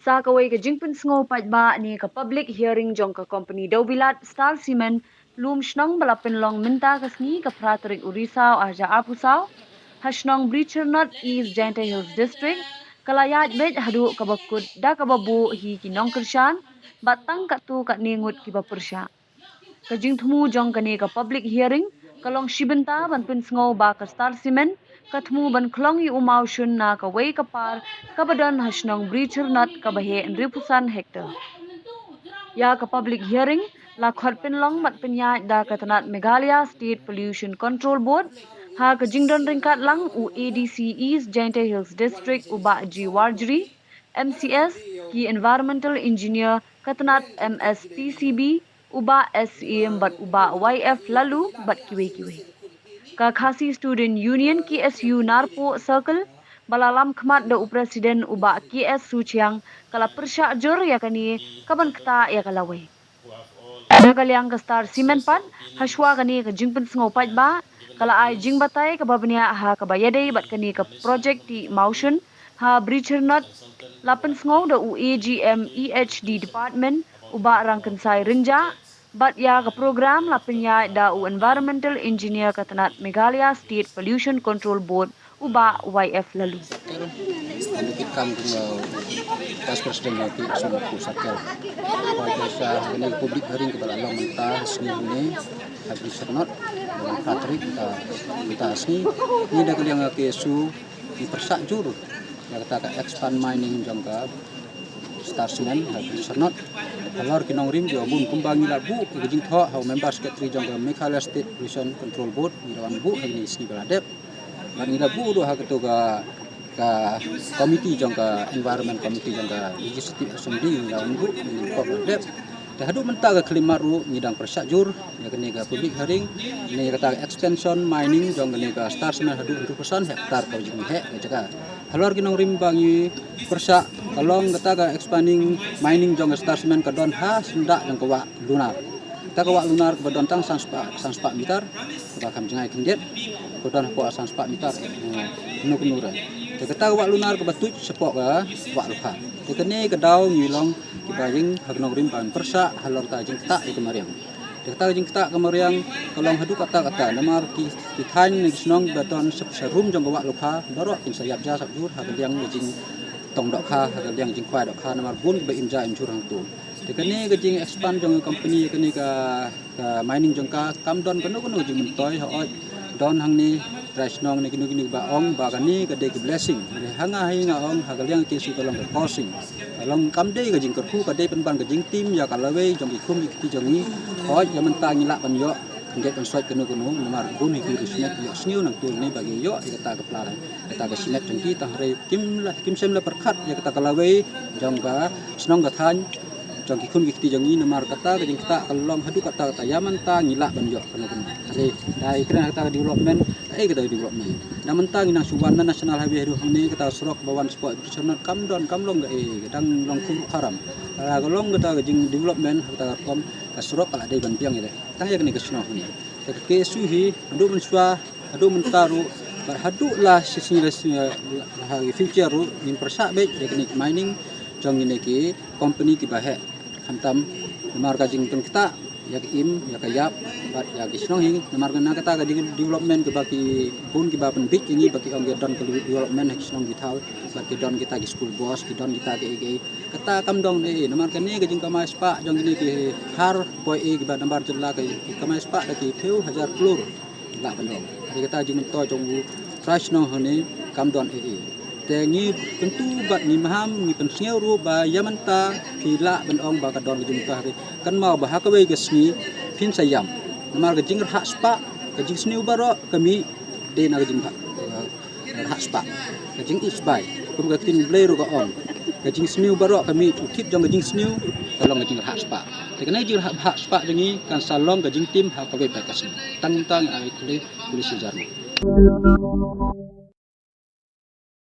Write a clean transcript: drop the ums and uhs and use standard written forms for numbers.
Sa kaway ka jingpin sngo ba ni ka public hearing jong ka company daw bilat Star Cement lum shnong balapin long minta kasni ka pratrik Urisao aja apusao hashnong Breachernut East Jante Hills District kalayat bet hadu kabakut da kababu hi kinong kershan batang katu kat ningut kiba persya kajing thmu jong kani ka public hearing kalong shibenta banpin sngo ba ka Star Cement katmu ban klong yu umau shun na ka wei kapar kabadan hasnong Breachernut kabahe ripusan hektar ya ka public hearing la khot pin long mat pin ya da katanat Meghalaya State Pollution Control Board ha ka jingdon ringkat lang u ADC East Jante Hills District uba ji Warjri MCS ki environmental engineer katanat MSPCB uba SEM bat uba YF lalu bat kiwe ka khasi student union KSU Narpo Circle balalam khmat da presiden uba KS Suchiang kala persya jor ya kani kaban kta ya kalawai da kalyang ka Star Cement pat haswa kani ka jingpen sngopat ba kala ai jing batai ka babnya ha ka bayadai bat kani ka project di motion ha Breachernut lapen sngo da UAGM EHD department uba rangkensai renja bat ya ka program lapenya da environmental engineer katanat Meghalaya State Pollution Control Board uba YF lalu. Ano kita task presiden nanti semua pusat kel. Pada saat ini publik hearing kepada Allah mentah seni ini habis senot dengan Patrick kita seni ini dah yang kesu di persak juru yang kata expand mining jangka Star Cement habis senot. Kalau kinong rim jo bun kumbangi labu kejing tho how member secretary jangka Meghalaya State Pollution Control Board ni lawan bu ini seni beladep. Mari labu do ha ketuga ka komiti jangka environment komiti jangka legislative assembly lawan bu ni kop beladep. Dah hadu mentah ke kelimaru ngidang persajur ya kene ka public hearing ni kata extension mining jangka ni ka Star Cement hadu 100% hektar ka jing he jaga. Halor kinong rim bangi persa kalong kata ka expanding mining jangka Star Cement ka don ha sendak jangka wa lunar. Kita ka wa lunar ka don tang sans pak meter ka kam jengai kendet ka don po sans pak meter nu kenuran. Kita wa lunar ka batuj sepok ka wa luha. Kene ka daw ngilong kibaying hagnong rim ban persa halor ta jing ta ke mariang. Kita jing ta ke mariang kalong hadu kata namar ki than ni snong baton serum jangka wa luha baro kin sayap ja sabjur ha yang jing tong dok kha ha yang jing kwai dok kha namar bun be imja imjur hang tu. Kene ke jing expand jong company kene ka mining jangka kamdon kono jing mentoy ha don hang ni trasnong ni kini ba ong ba kani ke de blessing hanga hinga ong ha yang ke su kalong crossing kalong kam de ke jing kerku ka de penban ke jing tim ya kalawe jong ikum ikti jong ni ho ya mentang ngila pan yo ndet kan swat kono namar bun hi risnet yo sniu nang tu ni bagi yo kata ke plara kata ke sinet jong ki tah re kim sem la perkhat ya kata kalawe jong ka snong ka than jong ikum ikti jong ni namar kata ke jing kata kalong hadu kata yaman ta ngila ban yo kono hari dai kena kata development kita development na mentang inang suwana national highway ru hangni kita surok bawan sport personal kamlong ga kadang long kum haram la golong kita jing development kita kom ka surok kala dai ban piang ide tang ya kene kesno ni ke suhi adu menswa adu mentaru berhadu lah sisi hari future ru in persak be kene mining jong ini ki company ki bahe hantam marga jing kita ya im ya kayap bat ya kisnong hing namar kena kata ka development ke baki pun ki bapen big ini baki om gedon ke development kisnong githau baki don kita ki school boss ki don kita ke kata kam dong ni namar kene ke jing kamai spa jong ini ki har poi ki ba nambar jela ke kamai spa ki peu 1000 klur la pendong jadi kata jing to jong fresh no hone kam don tengi tentu bat ni maham ni pensiau ru ba yamanta kila benong ba kadon jing ta kan mau bah ka we gesni pin sayam namar ke jing hak spa ke jing sniu baro kami de na jing hak spa ke jing isbai kum ka tin blero ka on ke jing sniu baro kami utip jong ke jing sniu kalong ke jing hak spa te kana jing hak spa jengi kan salong ke jing tim hak ka we ba kasni tang ai kle polisi jarno